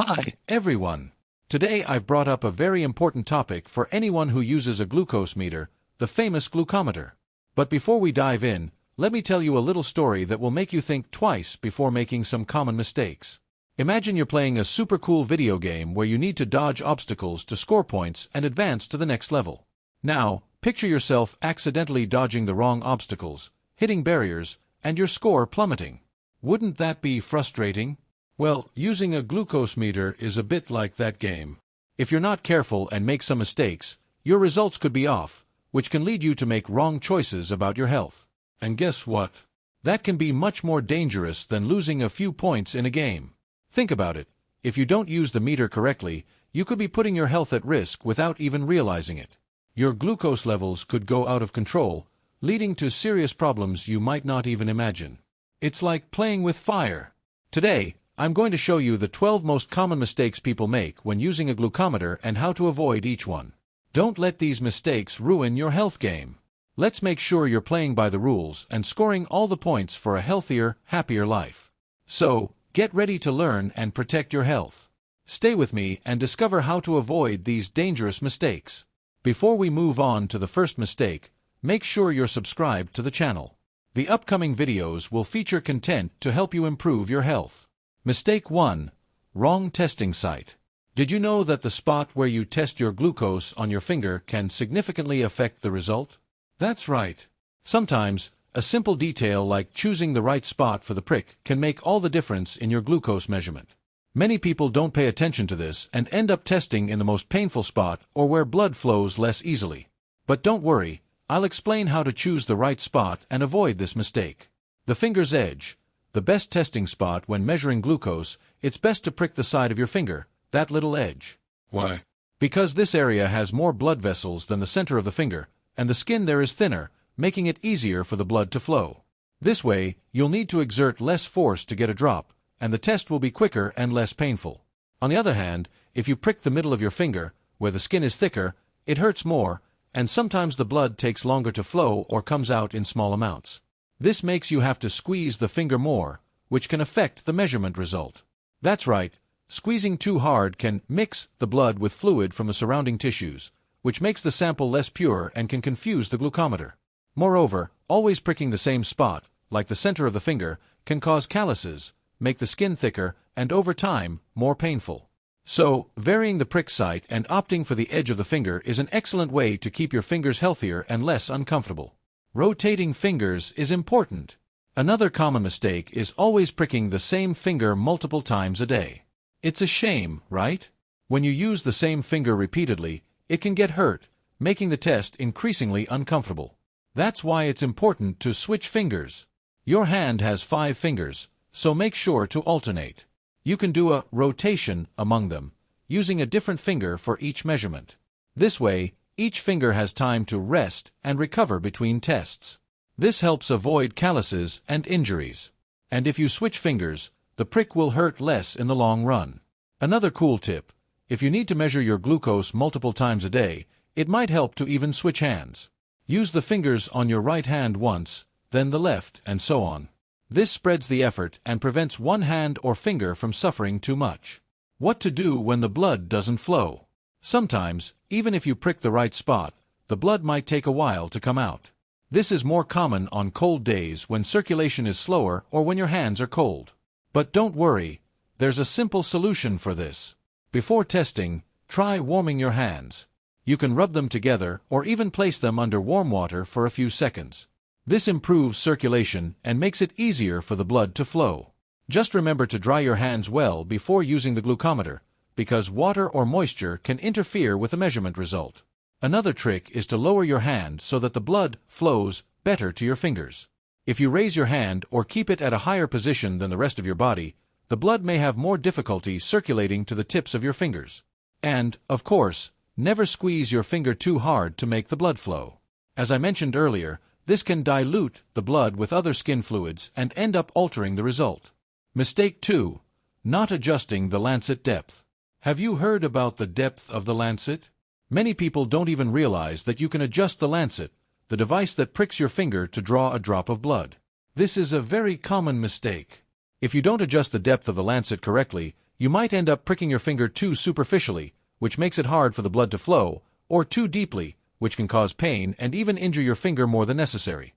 Hi, everyone. Today I've brought up a very important topic for anyone who uses a glucose meter, the famous glucometer. But before we dive in, let me tell you a little story that will make you think twice before making some common mistakes. Imagine you're playing a super cool video game where you need to dodge obstacles to score points and advance to the next level. Now, picture yourself accidentally dodging the wrong obstacles, hitting barriers, and your score plummeting. Wouldn't that be frustrating? Well, using a glucose meter is a bit like that game. If you're not careful and make some mistakes, your results could be off, which can lead you to make wrong choices about your health. And guess what? That can be much more dangerous than losing a few points in a game. Think about it. If you don't use the meter correctly, you could be putting your health at risk without even realizing it. Your glucose levels could go out of control, leading to serious problems you might not even imagine. It's like playing with fire. Today, I'm going to show you the 12 most common mistakes people make when using a glucometer and how to avoid each one. Don't let these mistakes ruin your health game. Let's make sure you're playing by the rules and scoring all the points for a healthier, happier life. So, get ready to learn and protect your health. Stay with me and discover how to avoid these dangerous mistakes. Before we move on to the first mistake, make sure you're subscribed to the channel. The upcoming videos will feature content to help you improve your health. Mistake 1. Wrong testing site. Did you know that the spot where you test your glucose on your finger can significantly affect the result? That's right. Sometimes, a simple detail like choosing the right spot for the prick can make all the difference in your glucose measurement. Many people don't pay attention to this and end up testing in the most painful spot or where blood flows less easily. But don't worry, I'll explain how to choose the right spot and avoid this mistake. The finger's edge. The best testing spot when measuring glucose, it's best to prick the side of your finger, that little edge. Why? Because this area has more blood vessels than the center of the finger, and the skin there is thinner, making it easier for the blood to flow. This way, you'll need to exert less force to get a drop, and the test will be quicker and less painful. On the other hand, if you prick the middle of your finger, where the skin is thicker, it hurts more, and sometimes the blood takes longer to flow or comes out in small amounts. This makes you have to squeeze the finger more, which can affect the measurement result. That's right, squeezing too hard can mix the blood with fluid from the surrounding tissues, which makes the sample less pure and can confuse the glucometer. Moreover, always pricking the same spot, like the center of the finger, can cause calluses, make the skin thicker, and over time, more painful. So, varying the prick site and opting for the edge of the finger is an excellent way to keep your fingers healthier and less uncomfortable. Rotating fingers is important. Another common mistake is always pricking the same finger multiple times a day. It's a shame, right? When you use the same finger repeatedly, it can get hurt, making the test increasingly uncomfortable. That's why it's important to switch fingers. Your hand has 5 fingers, so make sure to alternate. You can do a rotation among them, using a different finger for each measurement. This way, each finger has time to rest and recover between tests. This helps avoid calluses and injuries. And if you switch fingers, the prick will hurt less in the long run. Another cool tip: if you need to measure your glucose multiple times a day, it might help to even switch hands. Use the fingers on your right hand once, then the left, and so on. This spreads the effort and prevents one hand or finger from suffering too much. What to do when the blood doesn't flow? Sometimes, even if you prick the right spot, the blood might take a while to come out. This is more common on cold days when circulation is slower or when your hands are cold. But don't worry, there's a simple solution for this. Before testing, try warming your hands. You can rub them together or even place them under warm water for a few seconds. This improves circulation and makes it easier for the blood to flow. Just remember to dry your hands well before using the glucometer, because water or moisture can interfere with the measurement result. Another trick is to lower your hand so that the blood flows better to your fingers. If you raise your hand or keep it at a higher position than the rest of your body, the blood may have more difficulty circulating to the tips of your fingers. And, of course, never squeeze your finger too hard to make the blood flow. As I mentioned earlier, this can dilute the blood with other skin fluids and end up altering the result. Mistake 2. Not adjusting the lancet depth. Have you heard about the depth of the lancet? Many people don't even realize that you can adjust the lancet, the device that pricks your finger to draw a drop of blood. This is a very common mistake. If you don't adjust the depth of the lancet correctly, You might end up pricking your finger too superficially, which makes it hard for the blood to flow, or too deeply, which can cause pain and even injure your finger more than necessary.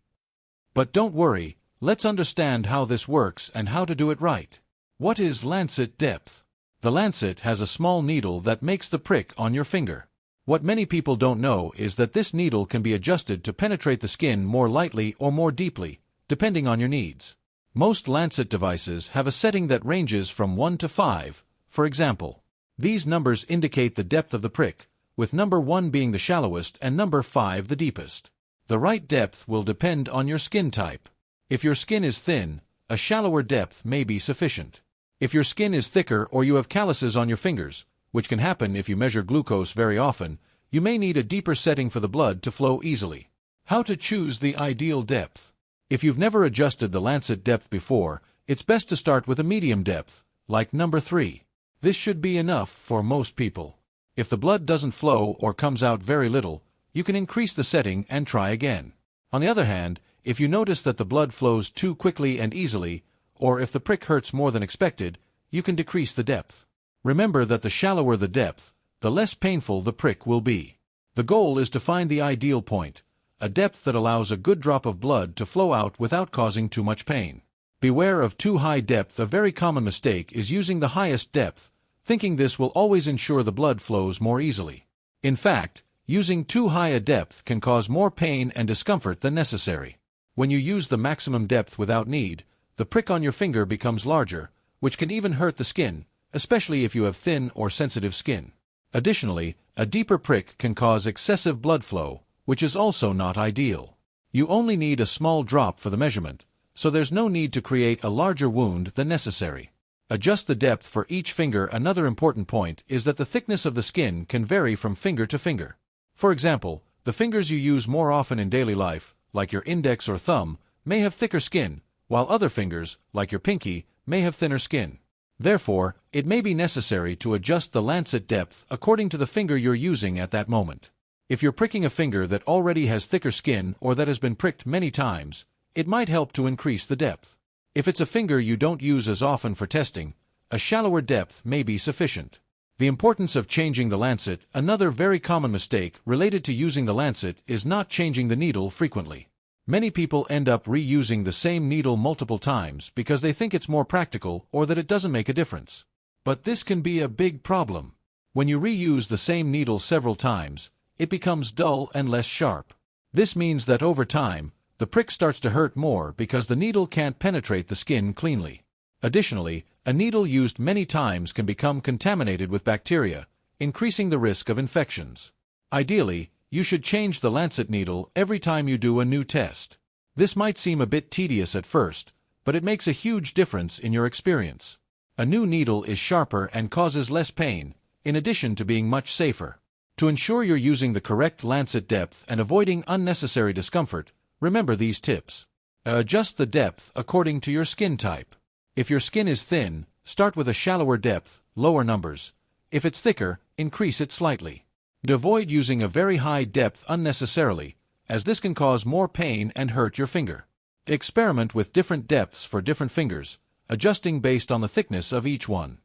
But don't worry, let's understand how this works and how to do it right. What is lancet depth? The lancet has a small needle that makes the prick on your finger. What many people don't know is that this needle can be adjusted to penetrate the skin more lightly or more deeply, depending on your needs. Most lancet devices have a setting that ranges from 1 to 5, for example. These numbers indicate the depth of the prick, with number 1 being the shallowest and number 5 the deepest. The right depth will depend on your skin type. If your skin is thin, a shallower depth may be sufficient. If your skin is thicker or you have calluses on your fingers, which can happen if you measure glucose very often, you may need a deeper setting for the blood to flow easily. How to choose the ideal depth? If you've never adjusted the lancet depth before, it's best to start with a medium depth, like number 3. This should be enough for most people. If the blood doesn't flow or comes out very little, you can increase the setting and try again. On the other hand, if you notice that the blood flows too quickly and easily, or if the prick hurts more than expected, you can decrease the depth. Remember that the shallower the depth, the less painful the prick will be. The goal is to find the ideal point, a depth that allows a good drop of blood to flow out without causing too much pain. Beware of too high depth. A very common mistake is using the highest depth, thinking this will always ensure the blood flows more easily. In fact, using too high a depth can cause more pain and discomfort than necessary. When you use the maximum depth without need, the prick on your finger becomes larger, which can even hurt the skin, especially if you have thin or sensitive skin. Additionally, a deeper prick can cause excessive blood flow, which is also not ideal. You only need a small drop for the measurement, so there's no need to create a larger wound than necessary. Adjust the depth for each finger. Another important point is that the thickness of the skin can vary from finger to finger. For example, the fingers you use more often in daily life, like your index or thumb, may have thicker skin, while other fingers, like your pinky, may have thinner skin. Therefore, it may be necessary to adjust the lancet depth according to the finger you're using at that moment. If you're pricking a finger that already has thicker skin or that has been pricked many times, it might help to increase the depth. If it's a finger you don't use as often for testing, a shallower depth may be sufficient. The importance of changing the lancet. Another very common mistake related to using the lancet is not changing the needle frequently. Many people end up reusing the same needle multiple times because they think it's more practical or that it doesn't make a difference. But this can be a big problem. When you reuse the same needle several times, it becomes dull and less sharp. This means that over time, the prick starts to hurt more because the needle can't penetrate the skin cleanly. Additionally, a needle used many times can become contaminated with bacteria, increasing the risk of infections. Ideally, you should change the lancet needle every time you do a new test. This might seem a bit tedious at first, but it makes a huge difference in your experience. A new needle is sharper and causes less pain, in addition to being much safer. To ensure you're using the correct lancet depth and avoiding unnecessary discomfort, remember these tips. Adjust the depth according to your skin type. If your skin is thin, start with a shallower depth, lower numbers. If it's thicker, increase it slightly. Avoid using a very high depth unnecessarily, as this can cause more pain and hurt your finger. Experiment with different depths for different fingers, adjusting based on the thickness of each one.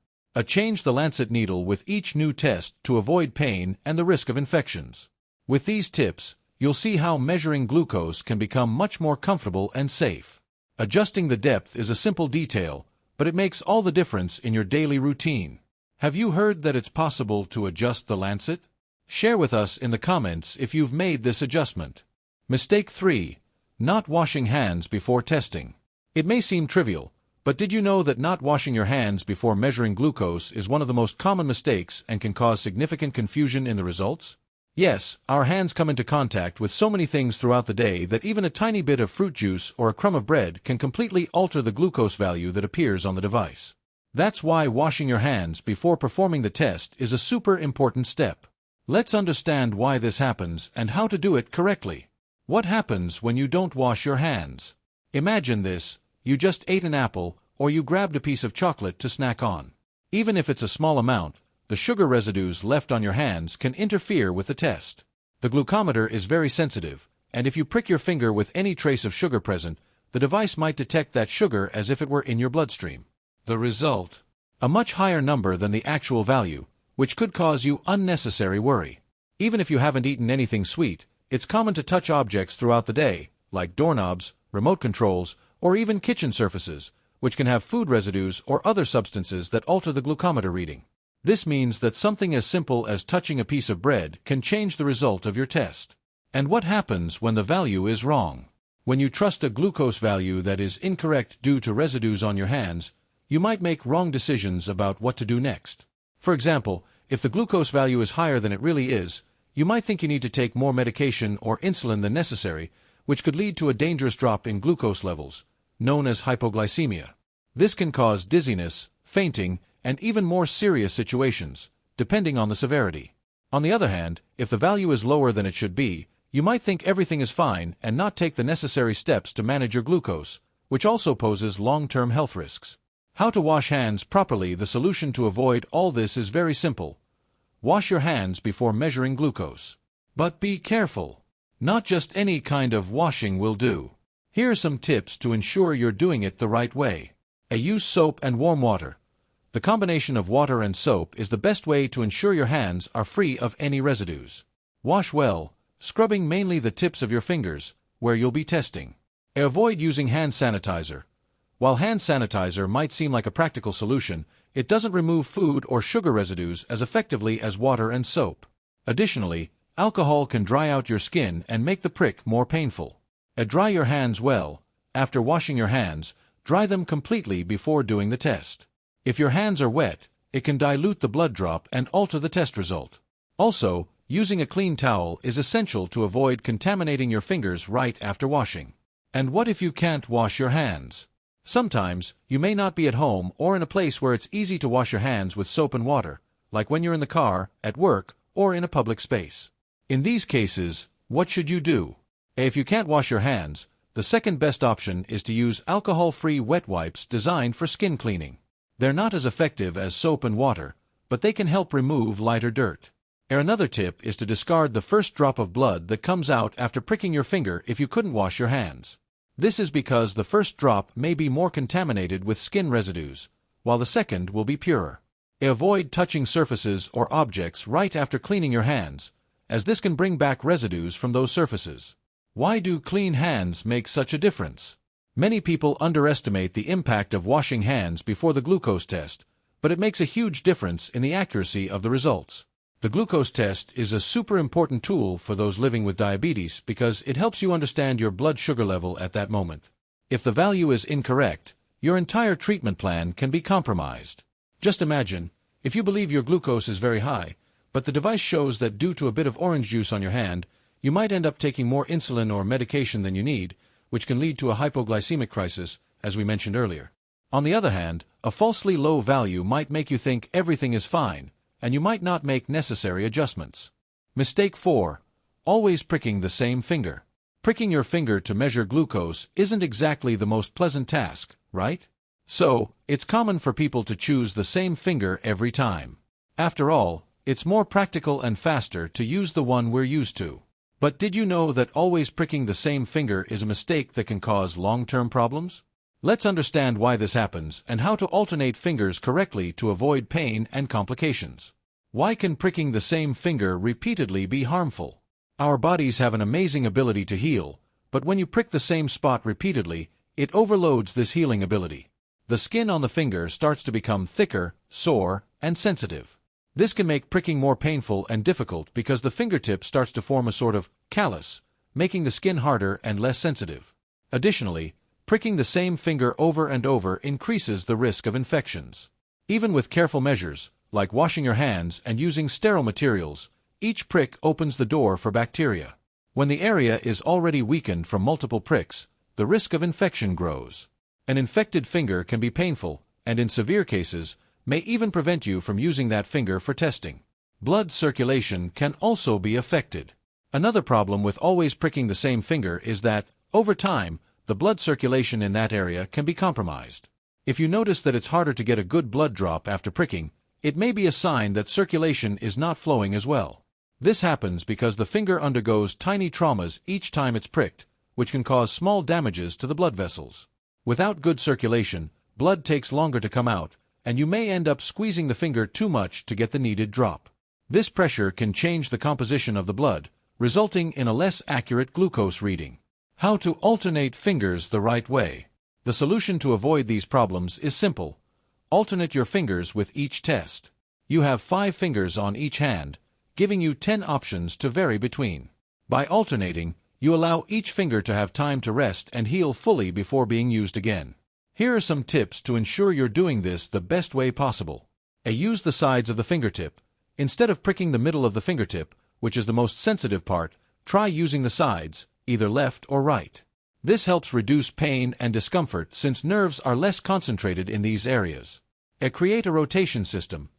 Change the lancet needle with each new test to avoid pain and the risk of infections. With these tips, you'll see how measuring glucose can become much more comfortable and safe. Adjusting the depth is a simple detail, but it makes all the difference in your daily routine. Have you heard that it's possible to adjust the lancet? Share with us in the comments if you've made this adjustment. Mistake 3. Not washing hands before testing. It may seem trivial, but did you know that not washing your hands before measuring glucose is one of the most common mistakes and can cause significant confusion in the results? Yes, our hands come into contact with so many things throughout the day that even a tiny bit of fruit juice or a crumb of bread can completely alter the glucose value that appears on the device. That's why washing your hands before performing the test is a super important step. Let's understand why this happens and how to do it correctly. What happens when you don't wash your hands? Imagine this: you just ate an apple, or you grabbed a piece of chocolate to snack on. Even if it's a small amount, the sugar residues left on your hands can interfere with the test. The glucometer is very sensitive, and if you prick your finger with any trace of sugar present, the device might detect that sugar as if it were in your bloodstream. The result: a much higher number than the actual value, which could cause you unnecessary worry. Even if you haven't eaten anything sweet, it's common to touch objects throughout the day, like doorknobs, remote controls, or even kitchen surfaces, which can have food residues or other substances that alter the glucometer reading. This means that something as simple as touching a piece of bread can change the result of your test. And what happens when the value is wrong? When you trust a glucose value that is incorrect due to residues on your hands, you might make wrong decisions about what to do next. For example, if the glucose value is higher than it really is, you might think you need to take more medication or insulin than necessary, which could lead to a dangerous drop in glucose levels, known as hypoglycemia. This can cause dizziness, fainting, and even more serious situations, depending on the severity. On the other hand, if the value is lower than it should be, you might think everything is fine and not take the necessary steps to manage your glucose, which also poses long-term health risks. How to wash hands properly? The solution to avoid all this is very simple. Wash your hands before measuring glucose. But be careful. Not just any kind of washing will do. Here are some tips to ensure you're doing it the right way. Use soap and warm water. The combination of water and soap is the best way to ensure your hands are free of any residues. Wash well, scrubbing mainly the tips of your fingers, where you'll be testing. Avoid using hand sanitizer. While hand sanitizer might seem like a practical solution, it doesn't remove food or sugar residues as effectively as water and soap. Additionally, alcohol can dry out your skin and make the prick more painful. Dry your hands well. After washing your hands, dry them completely before doing the test. If your hands are wet, it can dilute the blood drop and alter the test result. Also, using a clean towel is essential to avoid contaminating your fingers right after washing. And what if you can't wash your hands? Sometimes, you may not be at home or in a place where it's easy to wash your hands with soap and water, like when you're in the car, at work, or in a public space. In these cases, what should you do? If you can't wash your hands, the second best option is to use alcohol-free wet wipes designed for skin cleaning. They're not as effective as soap and water, but they can help remove lighter dirt. Another tip is to discard the first drop of blood that comes out after pricking your finger if you couldn't wash your hands. This is because the first drop may be more contaminated with skin residues, while the second will be purer. Avoid touching surfaces or objects right after cleaning your hands, as this can bring back residues from those surfaces. Why do clean hands make such a difference? Many people underestimate the impact of washing hands before the glucose test, but it makes a huge difference in the accuracy of the results. The glucose test is a super important tool for those living with diabetes because it helps you understand your blood sugar level at that moment. If the value is incorrect, your entire treatment plan can be compromised. Just imagine, if you believe your glucose is very high, but the device shows that due to a bit of orange juice on your hand, you might end up taking more insulin or medication than you need, which can lead to a hypoglycemic crisis, as we mentioned earlier. On the other hand, a falsely low value might make you think everything is fine, and you might not make necessary adjustments. Mistake 4. Always pricking the same finger. Pricking your finger to measure glucose isn't exactly the most pleasant task, right? So, it's common for people to choose the same finger every time. After all, it's more practical and faster to use the one we're used to. But did you know that always pricking the same finger is a mistake that can cause long-term problems? Let's understand why this happens and how to alternate fingers correctly to avoid pain and complications. Why can pricking the same finger repeatedly be harmful? Our bodies have an amazing ability to heal, but when you prick the same spot repeatedly, it overloads this healing ability. The skin on the finger starts to become thicker, sore, and sensitive. This can make pricking more painful and difficult because the fingertip starts to form a sort of callus, making the skin harder and less sensitive. Additionally, pricking the same finger over and over increases the risk of infections. Even with careful measures, like washing your hands and using sterile materials, each prick opens the door for bacteria. When the area is already weakened from multiple pricks, the risk of infection grows. An infected finger can be painful, and in severe cases, may even prevent you from using that finger for testing. Blood circulation can also be affected. Another problem with always pricking the same finger is that, over time, the blood circulation in that area can be compromised. If you notice that it's harder to get a good blood drop after pricking, it may be a sign that circulation is not flowing as well. This happens because the finger undergoes tiny traumas each time it's pricked, which can cause small damages to the blood vessels. Without good circulation, blood takes longer to come out, and you may end up squeezing the finger too much to get the needed drop. This pressure can change the composition of the blood, resulting in a less accurate glucose reading. How to alternate fingers the right way. The solution to avoid these problems is simple. Alternate your fingers with each test. You have 5 fingers on each hand, giving you 10 options to vary between. By alternating, you allow each finger to have time to rest and heal fully before being used again. Here are some tips to ensure you're doing this the best way possible. Use the sides of the fingertip. Instead of pricking the middle of the fingertip, which is the most sensitive part, try using the sides, either left or right. This helps reduce pain and discomfort since nerves are less concentrated in these areas. Create a rotation system.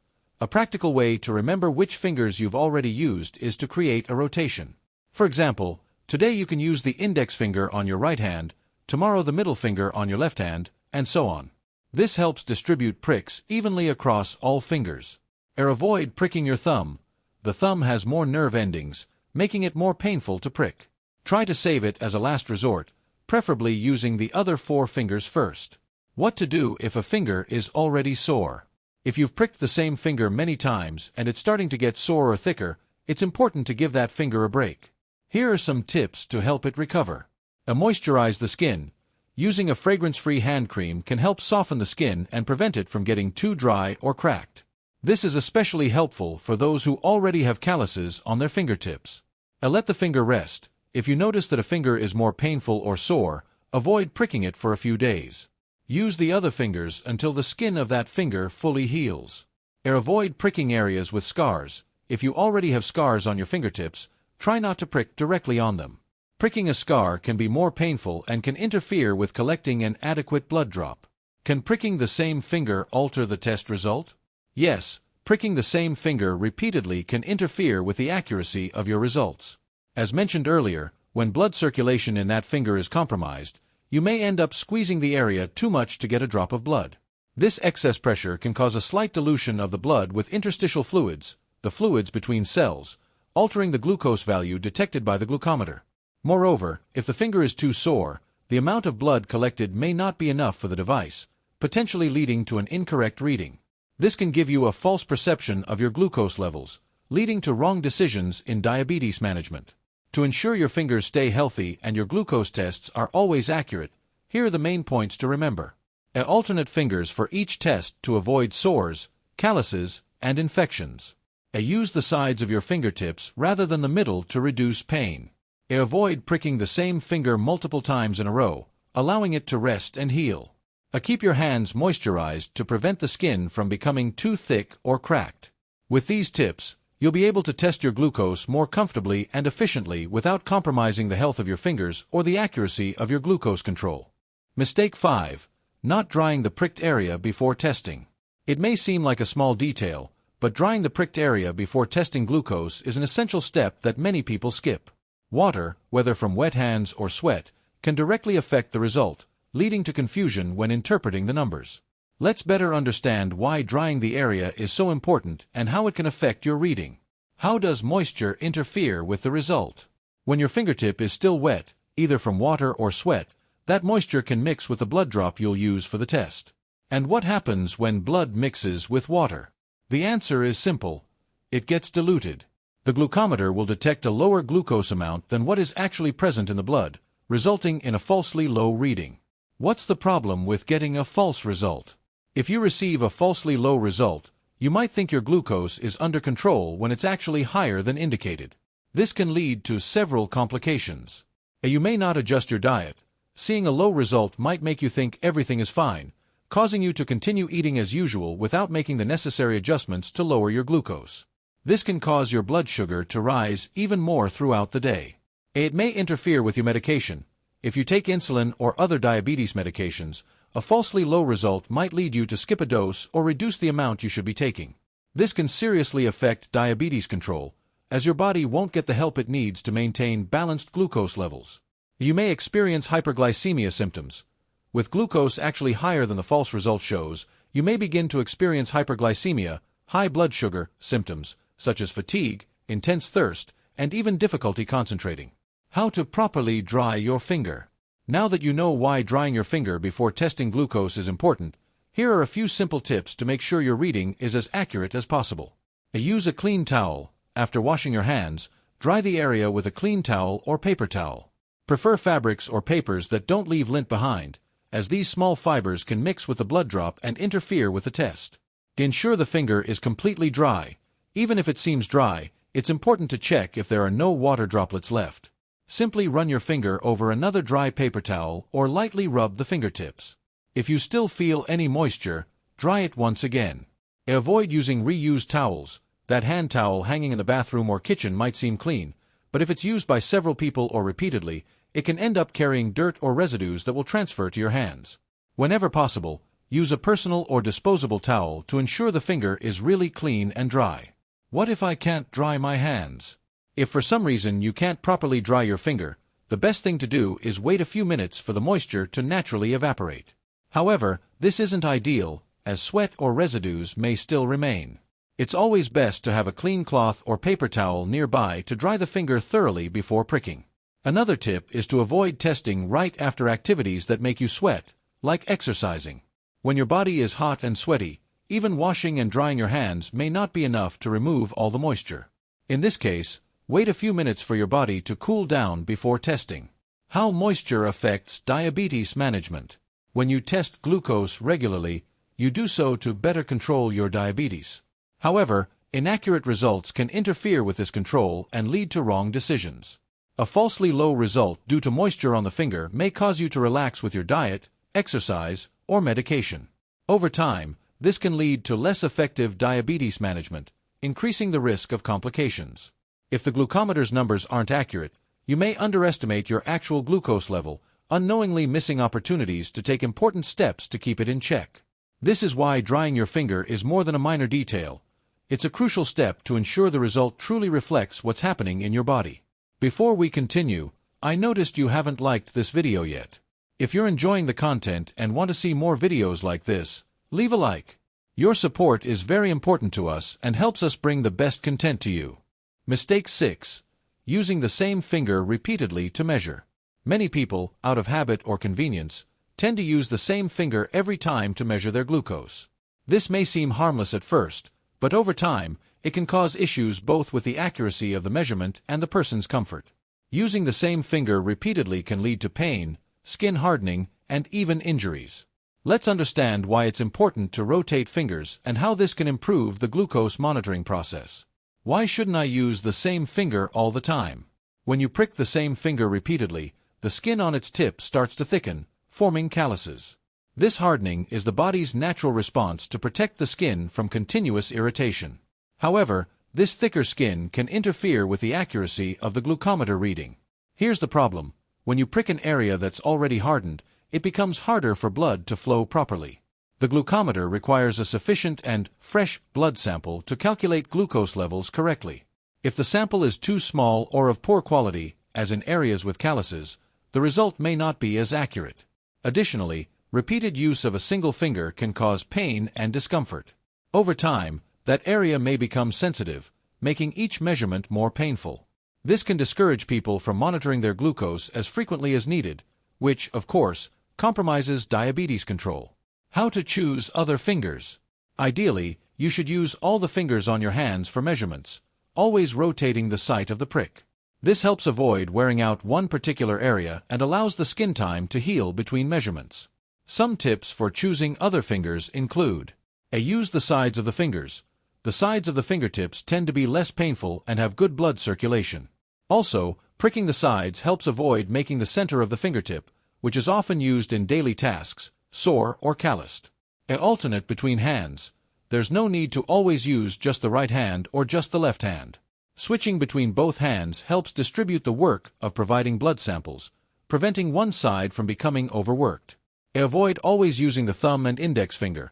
A practical way to remember which fingers you've already used is to create a rotation. For example, today you can use the index finger on your right hand, tomorrow the middle finger on your left hand, and so on. This helps distribute pricks evenly across all fingers. Avoid pricking your thumb. The thumb has more nerve endings, making it more painful to prick. Try to save it as a last resort, preferably using the other 4 fingers first. What to do if a finger is already sore? If you've pricked the same finger many times and it's starting to get sore or thicker, it's important to give that finger a break. Here are some tips to help it recover. Moisturize the skin. Using a fragrance-free hand cream can help soften the skin and prevent it from getting too dry or cracked. This is especially helpful for those who already have calluses on their fingertips. Let the finger rest. If you notice that a finger is more painful or sore, avoid pricking it for a few days. Use the other fingers until the skin of that finger fully heals. Avoid pricking areas with scars. If you already have scars on your fingertips, try not to prick directly on them. Pricking a scar can be more painful and can interfere with collecting an adequate blood drop. Can pricking the same finger alter the test result? Yes, pricking the same finger repeatedly can interfere with the accuracy of your results. As mentioned earlier, when blood circulation in that finger is compromised, you may end up squeezing the area too much to get a drop of blood. This excess pressure can cause a slight dilution of the blood with interstitial fluids, the fluids between cells, altering the glucose value detected by the glucometer. Moreover, if the finger is too sore, the amount of blood collected may not be enough for the device, potentially leading to an incorrect reading. This can give you a false perception of your glucose levels, leading to wrong decisions in diabetes management. To ensure your fingers stay healthy and your glucose tests are always accurate, here are the main points to remember. Alternate fingers for each test to avoid sores, calluses, and infections. Use the sides of your fingertips rather than the middle to reduce pain. Avoid pricking the same finger multiple times in a row, allowing it to rest and heal. Keep your hands moisturized to prevent the skin from becoming too thick or cracked. With these tips, you'll be able to test your glucose more comfortably and efficiently without compromising the health of your fingers or the accuracy of your glucose control. Mistake 5. Not drying the pricked area before testing. It may seem like a small detail, but drying the pricked area before testing glucose is an essential step that many people skip. Water, whether from wet hands or sweat, can directly affect the result, leading to confusion when interpreting the numbers. Let's better understand why drying the area is so important and how it can affect your reading. How does moisture interfere with the result? When your fingertip is still wet, either from water or sweat, that moisture can mix with the blood drop you'll use for the test. And what happens when blood mixes with water? The answer is simple. It gets diluted. The glucometer will detect a lower glucose amount than what is actually present in the blood, resulting in a falsely low reading. What's the problem with getting a false result? If you receive a falsely low result, you might think your glucose is under control when it's actually higher than indicated. This can lead to several complications. You may not adjust your diet. Seeing a low result might make you think everything is fine, causing you to continue eating as usual without making the necessary adjustments to lower your glucose. This can cause your blood sugar to rise even more throughout the day. It may interfere with your medication. If you take insulin or other diabetes medications, a falsely low result might lead you to skip a dose or reduce the amount you should be taking. This can seriously affect diabetes control, as your body won't get the help it needs to maintain balanced glucose levels. You may experience hyperglycemia symptoms. With glucose actually higher than the false result shows, you may begin to experience hyperglycemia, high blood sugar symptoms, such as fatigue, intense thirst, and even difficulty concentrating. How to properly dry your finger. Now that you know why drying your finger before testing glucose is important, Here are a few simple tips to make sure your reading is as accurate as possible. Use a clean towel. After washing your hands, dry the area with a clean towel or paper towel. Prefer fabrics or papers that don't leave lint behind, as these small fibers can mix with the blood drop and interfere with the test. Ensure the finger is completely dry. Even if it seems dry, it's important to check if there are no water droplets left. Simply run your finger over another dry paper towel or lightly rub the fingertips. If you still feel any moisture, dry it once again. Avoid using reused towels. That hand towel hanging in the bathroom or kitchen might seem clean, but if it's used by several people or repeatedly, it can end up carrying dirt or residues that will transfer to your hands. Whenever possible, use a personal or disposable towel to ensure the finger is really clean and dry. What if I can't dry my hands? If for some reason you can't properly dry your finger, the best thing to do is wait a few minutes for the moisture to naturally evaporate. However, this isn't ideal, as sweat or residues may still remain. It's always best to have a clean cloth or paper towel nearby to dry the finger thoroughly before pricking. Another tip is to avoid testing right after activities that make you sweat, like exercising. When your body is hot and sweaty, even washing and drying your hands may not be enough to remove all the moisture. In this case, wait a few minutes for your body to cool down before testing. How moisture affects diabetes management. When you test glucose regularly, you do so to better control your diabetes. However, inaccurate results can interfere with this control and lead to wrong decisions. A falsely low result due to moisture on the finger may cause you to relax with your diet, exercise, or medication. Over time, this can lead to less effective diabetes management, increasing the risk of complications. If the glucometer's numbers aren't accurate, you may underestimate your actual glucose level, unknowingly missing opportunities to take important steps to keep it in check. This is why drying your finger is more than a minor detail. It's a crucial step to ensure the result truly reflects what's happening in your body. Before we continue, I noticed you haven't liked this video yet. If you're enjoying the content and want to see more videos like this, leave a like. Your support is very important to us and helps us bring the best content to you. Mistake 6. Using the same finger repeatedly to measure. Many people, out of habit or convenience, tend to use the same finger every time to measure their glucose. This may seem harmless at first, but over time, it can cause issues both with the accuracy of the measurement and the person's comfort. Using the same finger repeatedly can lead to pain, skin hardening, and even injuries. Let's understand why it's important to rotate fingers and how this can improve the glucose monitoring process. Why shouldn't I use the same finger all the time? When you prick the same finger repeatedly, the skin on its tip starts to thicken, forming calluses. This hardening is the body's natural response to protect the skin from continuous irritation. However, this thicker skin can interfere with the accuracy of the glucometer reading. Here's the problem. When you prick an area that's already hardened, it becomes harder for blood to flow properly. The glucometer requires a sufficient and fresh blood sample to calculate glucose levels correctly. If the sample is too small or of poor quality, as in areas with calluses, the result may not be as accurate. Additionally, repeated use of a single finger can cause pain and discomfort. Over time, that area may become sensitive, making each measurement more painful. This can discourage people from monitoring their glucose as frequently as needed, which, of course, compromises diabetes control. How to choose other fingers. Ideally, you should use all the fingers on your hands for measurements, always rotating the site of the prick. This helps avoid wearing out one particular area and allows the skin time to heal between measurements. Some tips for choosing other fingers include: use the sides of the fingers. The sides of the fingertips tend to be less painful and have good blood circulation. Also, pricking the sides helps avoid making the center of the fingertip, which is often used in daily tasks, sore or calloused. Alternate between hands. There's no need to always use just the right hand or just the left hand. Switching between both hands helps distribute the work of providing blood samples, preventing one side from becoming overworked. Avoid always using the thumb and index finger.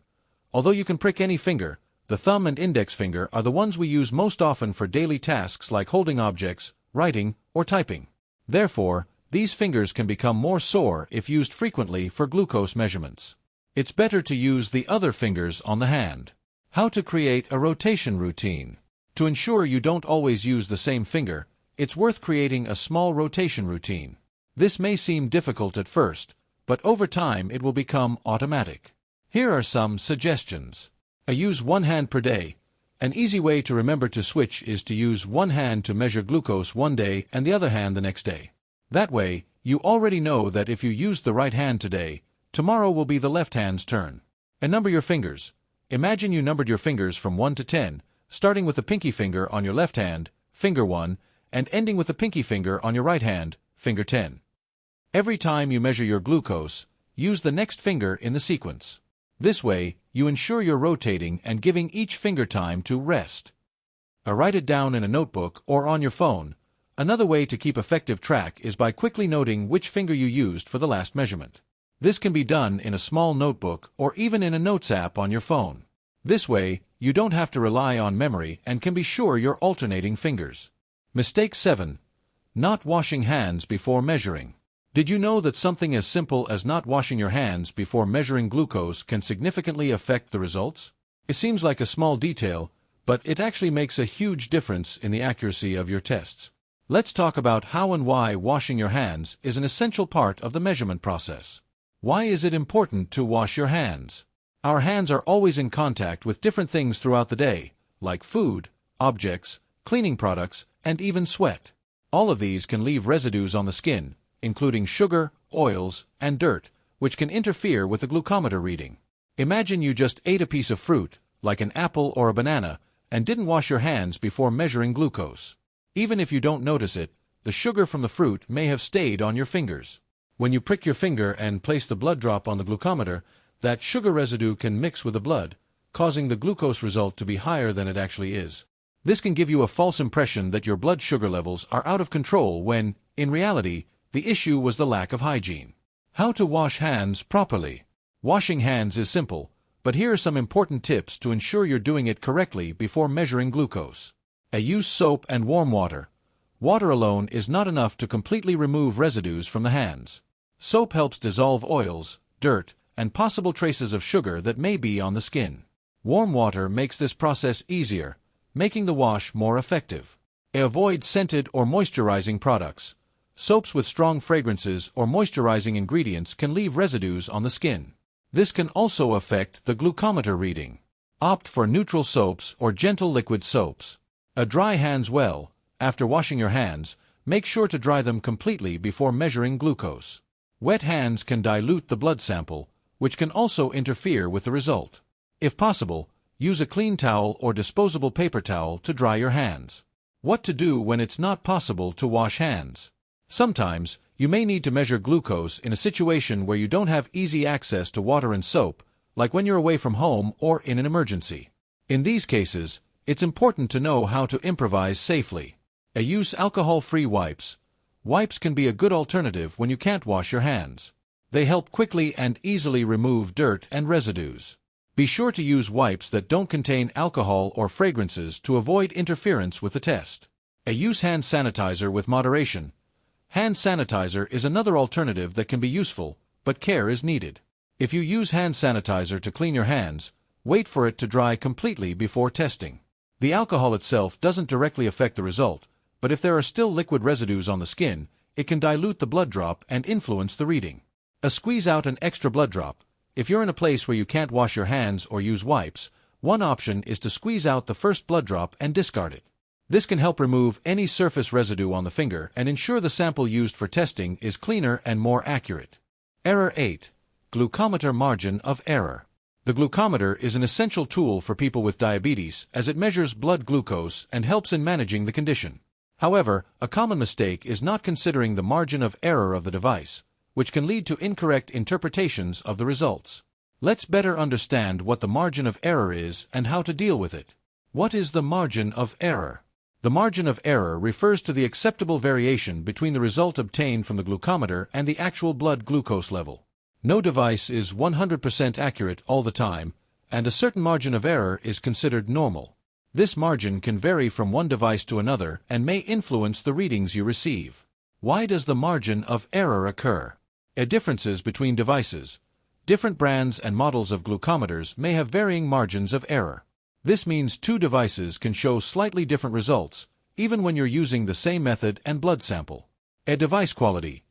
Although you can prick any finger, the thumb and index finger are the ones we use most often for daily tasks like holding objects, writing, or typing. Therefore, these fingers can become more sore if used frequently for glucose measurements. It's better to use the other fingers on the hand. How to create a rotation routine. To ensure you don't always use the same finger, it's worth creating a small rotation routine. This may seem difficult at first, but over time it will become automatic. Here are some suggestions. Use one hand per day. An easy way to remember to switch is to use one hand to measure glucose one day and the other hand the next day. That way, you already know that if you use the right hand today, tomorrow will be the left hand's turn. And number your fingers. Imagine you numbered your fingers from 1 to 10, starting with the pinky finger on your left hand, finger 1, and ending with the pinky finger on your right hand, finger 10. Every time you measure your glucose, use the next finger in the sequence. This way, you ensure you're rotating and giving each finger time to rest. Write it down in a notebook or on your phone. Another way to keep effective track is by quickly noting which finger you used for the last measurement. This can be done in a small notebook or even in a notes app on your phone. This way, you don't have to rely on memory and can be sure you're alternating fingers. Mistake 7. Not washing hands before measuring. Did you know that something as simple as not washing your hands before measuring glucose can significantly affect the results? It seems like a small detail, but it actually makes a huge difference in the accuracy of your tests. Let's talk about how and why washing your hands is an essential part of the measurement process. Why is it important to wash your hands? Our hands are always in contact with different things throughout the day, like food, objects, cleaning products, and even sweat. All of these can leave residues on the skin, including sugar, oils, and dirt, which can interfere with the glucometer reading. Imagine you just ate a piece of fruit, like an apple or a banana, and didn't wash your hands before measuring glucose. Even if you don't notice it, the sugar from the fruit may have stayed on your fingers. When you prick your finger and place the blood drop on the glucometer, that sugar residue can mix with the blood, causing the glucose result to be higher than it actually is. This can give you a false impression that your blood sugar levels are out of control when, in reality, the issue was the lack of hygiene. How to wash hands properly. Washing hands is simple, but here are some important tips to ensure you're doing it correctly before measuring glucose. Use soap and warm water. Water alone is not enough to completely remove residues from the hands. Soap helps dissolve oils, dirt, and possible traces of sugar that may be on the skin. Warm water makes this process easier, making the wash more effective. Avoid scented or moisturizing products. Soaps with strong fragrances or moisturizing ingredients can leave residues on the skin. This can also affect the glucometer reading. Opt for neutral soaps or gentle liquid soaps. Dry hands well. After washing your hands, make sure to dry them completely before measuring glucose. Wet hands can dilute the blood sample, which can also interfere with the result. If possible, use a clean towel or disposable paper towel to dry your hands. What to do when it's not possible to wash hands? Sometimes, you may need to measure glucose in a situation where you don't have easy access to water and soap, like when you're away from home or in an emergency. In these cases, it's important to know how to improvise safely. Use alcohol-free wipes. Wipes can be a good alternative when you can't wash your hands. They help quickly and easily remove dirt and residues. Be sure to use wipes that don't contain alcohol or fragrances to avoid interference with the test. Use hand sanitizer with moderation. Hand sanitizer is another alternative that can be useful, but care is needed. If you use hand sanitizer to clean your hands, wait for it to dry completely before testing. The alcohol itself doesn't directly affect the result, but if there are still liquid residues on the skin, it can dilute the blood drop and influence the reading. Squeeze out an extra blood drop. If you're in a place where you can't wash your hands or use wipes, one option is to squeeze out the first blood drop and discard it. This can help remove any surface residue on the finger and ensure the sample used for testing is cleaner and more accurate. Error 8. Glucometer margin of error. The glucometer is an essential tool for people with diabetes as it measures blood glucose and helps in managing the condition. However, a common mistake is not considering the margin of error of the device, which can lead to incorrect interpretations of the results. Let's better understand what the margin of error is and how to deal with it. What is the margin of error? The margin of error refers to the acceptable variation between the result obtained from the glucometer and the actual blood glucose level. No device is 100% accurate all the time, and a certain margin of error is considered normal. This margin can vary from one device to another and may influence the readings you receive. Why does the margin of error occur? Differences between devices. Different brands and models of glucometers may have varying margins of error. This means two devices can show slightly different results, even when you're using the same method and blood sample. Device quality.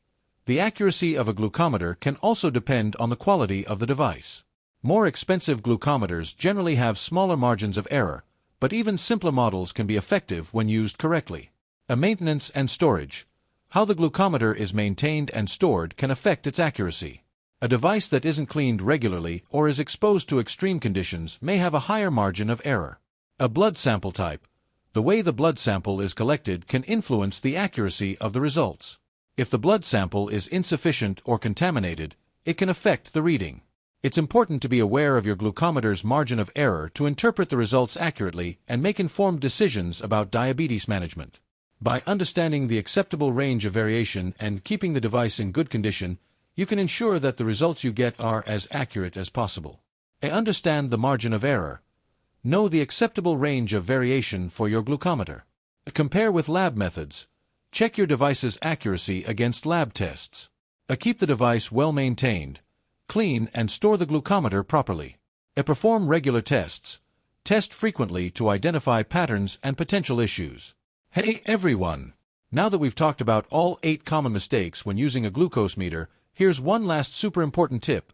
The accuracy of a glucometer can also depend on the quality of the device. More expensive glucometers generally have smaller margins of error, but even simpler models can be effective when used correctly. Maintenance and storage. How the glucometer is maintained and stored can affect its accuracy. A device that isn't cleaned regularly or is exposed to extreme conditions may have a higher margin of error. A blood sample type. The way the blood sample is collected can influence the accuracy of the results. If the blood sample is insufficient or contaminated, it can affect the reading. It's important to be aware of your glucometer's margin of error to interpret the results accurately and make informed decisions about diabetes management. By understanding the acceptable range of variation and keeping the device in good condition, you can ensure that the results you get are as accurate as possible. Understand the margin of error. Know the acceptable range of variation for your glucometer. Compare with lab methods. Check your device's accuracy against lab tests. Keep the device well maintained. Clean and store the glucometer properly. Perform regular tests. Test frequently to identify patterns and potential issues. Hey everyone! Now that we've talked about all 8 common mistakes when using a glucose meter, here's one last super important tip.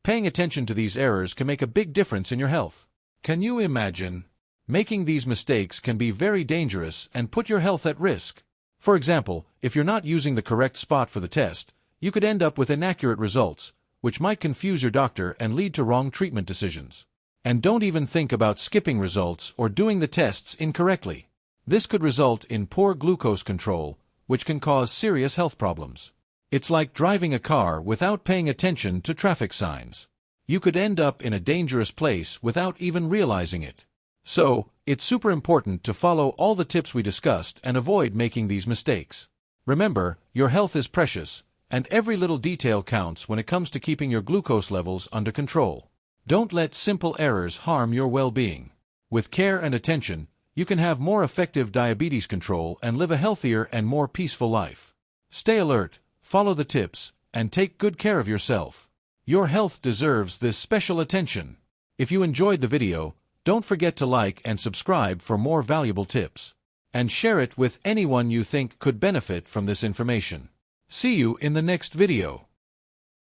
Paying attention to these errors can make a big difference in your health. Can you imagine? Making these mistakes can be very dangerous and put your health at risk. For example, if you're not using the correct spot for the test, you could end up with inaccurate results, which might confuse your doctor and lead to wrong treatment decisions. And don't even think about skipping results or doing the tests incorrectly. This could result in poor glucose control, which can cause serious health problems. It's like driving a car without paying attention to traffic signs. You could end up in a dangerous place without even realizing it. So, it's super important to follow all the tips we discussed and avoid making these mistakes. Remember, your health is precious, and every little detail counts when it comes to keeping your glucose levels under control. Don't let simple errors harm your well-being. With care and attention, you can have more effective diabetes control and live a healthier and more peaceful life. Stay alert, follow the tips, and take good care of yourself. Your health deserves this special attention. If you enjoyed the video, don't forget to like and subscribe for more valuable tips. And share it with anyone you think could benefit from this information. See you in the next video.